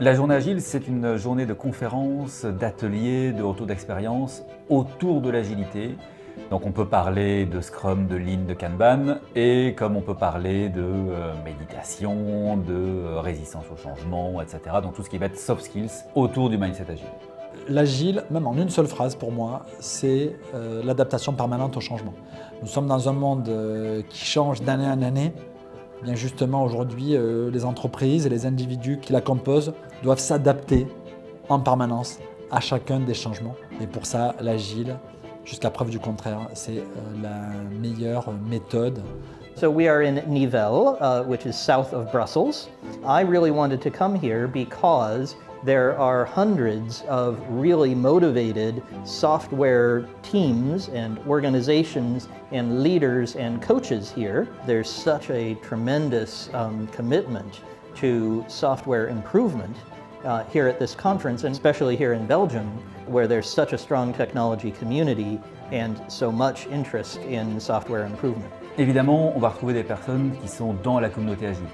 La journée agile, c'est une journée de conférences, d'ateliers, de retours d'expérience autour de l'agilité. Donc on peut parler de Scrum, de Lean, de Kanban, et comme on peut parler de méditation, de résistance au changement, etc. Donc tout ce qui va être soft skills autour du mindset agile. L'agile, même en une seule phrase pour moi, c'est l'adaptation permanente au changement. Nous sommes dans un monde qui change d'année en année. Bien justement, aujourd'hui, les entreprises et les individus qui la composent doivent s'adapter en permanence à chacun des changements. Et pour ça, l'agile, jusqu'à preuve du contraire, c'est la meilleure méthode. So we are in Nivelles, which is south of Brussels. I really wanted to come here because there are hundreds of really motivated software teams and organizations and leaders and coaches here. There's such a tremendous commitment to software improvement here at this conference, and especially here in Belgium, where there's such a strong technology community and so much interest in software improvement. Évidemment, on va retrouver des personnes qui sont dans la communauté agile,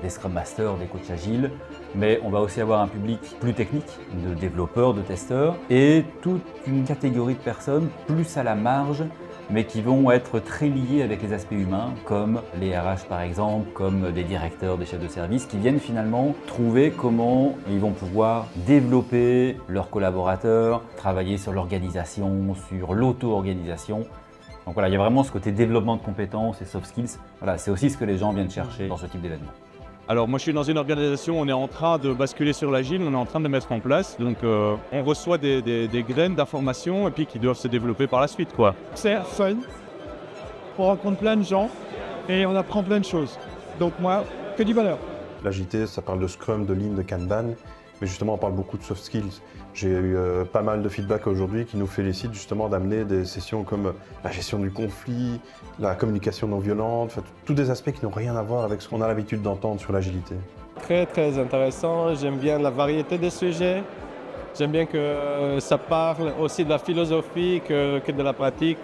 des Scrum Masters, des coachs agiles, mais on va aussi avoir un public plus technique, de développeurs, de testeurs, et toute une catégorie de personnes plus à la marge, mais qui vont être très liées avec les aspects humains, comme les RH par exemple, comme des directeurs, des chefs de service, qui viennent finalement trouver comment ils vont pouvoir développer leurs collaborateurs, travailler sur l'organisation, sur l'auto-organisation. Donc voilà, il y a vraiment ce côté développement de compétences et soft skills. Voilà, c'est aussi ce que les gens viennent chercher dans ce type d'événement. Alors moi je suis dans une organisation, on est en train de basculer sur l'agile, on est en train de le mettre en place. Donc on reçoit des graines d'informations et puis qui doivent se développer par la suite, quoi. C'est fun, on rencontre plein de gens et on apprend plein de choses. Donc moi, que du bonheur. L'agilité, ça parle de Scrum, de Lean, de Kanban, mais justement on parle beaucoup de soft skills. J'ai eu pas mal de feedback aujourd'hui qui nous félicitent justement d'amener des sessions comme la gestion du conflit, la communication non violente, tous des aspects qui n'ont rien à voir avec ce qu'on a l'habitude d'entendre sur l'agilité. Très intéressant, j'aime bien la variété des sujets, j'aime bien que ça parle aussi de la philosophie que de la pratique.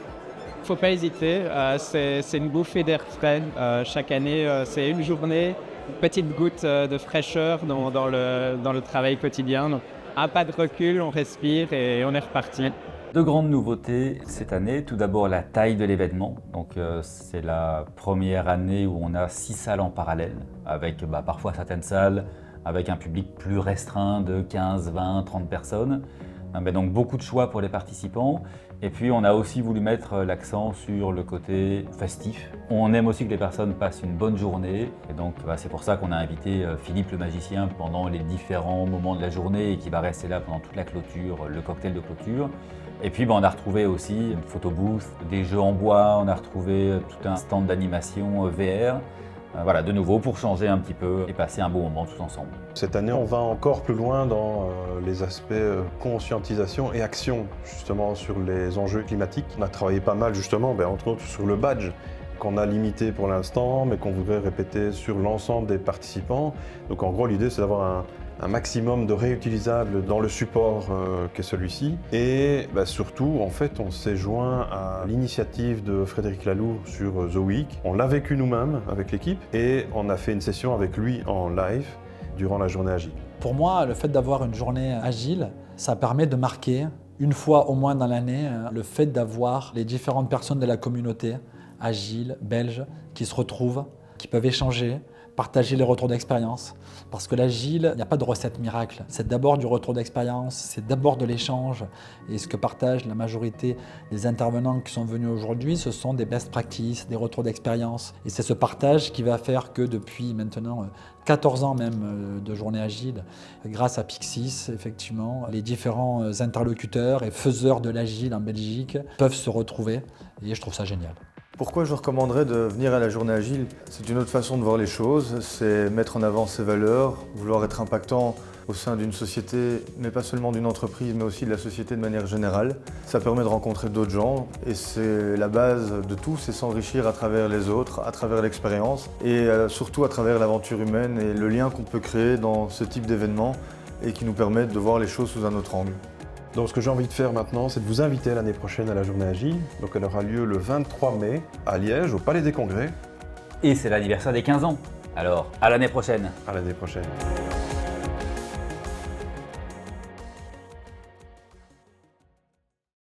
Il ne faut pas hésiter, c'est une bouffée d'air frais. Chaque année, c'est une journée, une petite goutte de fraîcheur dans le travail quotidien. Donc, un pas de recul, on respire et on est reparti. Deux grandes nouveautés cette année. Tout d'abord, la taille de l'événement. Donc, c'est la première année où on a 6 salles en parallèle, avec parfois certaines salles avec un public plus restreint de 15, 20, 30 personnes. Donc, beaucoup de choix pour les participants. Et puis, on a aussi voulu mettre l'accent sur le côté festif. On aime aussi que les personnes passent une bonne journée. Et donc, c'est pour ça qu'on a invité Philippe le magicien pendant les différents moments de la journée et qui va rester là pendant toute la clôture, le cocktail de clôture. Et puis, on a retrouvé aussi une photo booth, des jeux en bois, on a retrouvé tout un stand d'animation VR. Voilà, de nouveau pour changer un petit peu et passer un bon moment tous ensemble. Cette année, on va encore plus loin dans les aspects conscientisation et action, justement sur les enjeux climatiques. On a travaillé pas mal justement, entre autres sur le badge, qu'on a limité pour l'instant, mais qu'on voudrait répéter sur l'ensemble des participants. Donc en gros, l'idée, c'est d'avoir un maximum de réutilisables dans le support qu'est celui-ci. Et surtout, en fait, on s'est joint à l'initiative de Frédéric Laloux sur The Week. On l'a vécu nous-mêmes avec l'équipe et on a fait une session avec lui en live durant la journée agile. Pour moi, le fait d'avoir une journée agile, ça permet de marquer une fois au moins dans l'année le fait d'avoir les différentes personnes de la communauté agile, belge, qui se retrouvent, qui peuvent échanger, partager les retours d'expérience. Parce que l'agile, il n'y a pas de recette miracle. C'est d'abord du retour d'expérience, c'est d'abord de l'échange. Et ce que partagent la majorité des intervenants qui sont venus aujourd'hui, ce sont des best practices, des retours d'expérience. Et c'est ce partage qui va faire que depuis maintenant 14 ans même de journée agile, grâce à Pixis, effectivement, les différents interlocuteurs et faiseurs de l'agile en Belgique peuvent se retrouver. Et je trouve ça génial. Pourquoi je recommanderais de venir à la journée agile? C'est une autre façon de voir les choses, c'est mettre en avant ses valeurs, vouloir être impactant au sein d'une société, mais pas seulement d'une entreprise, mais aussi de la société de manière générale. Ça permet de rencontrer d'autres gens et c'est la base de tout, c'est s'enrichir à travers les autres, à travers l'expérience et surtout à travers l'aventure humaine et le lien qu'on peut créer dans ce type d'événements et qui nous permettent de voir les choses sous un autre angle. Donc ce que j'ai envie de faire maintenant, c'est de vous inviter l'année prochaine à la journée agile. Donc elle aura lieu le 23 mai à Liège, au Palais des Congrès. Et c'est l'anniversaire des 15 ans. Alors, à l'année prochaine. À l'année prochaine.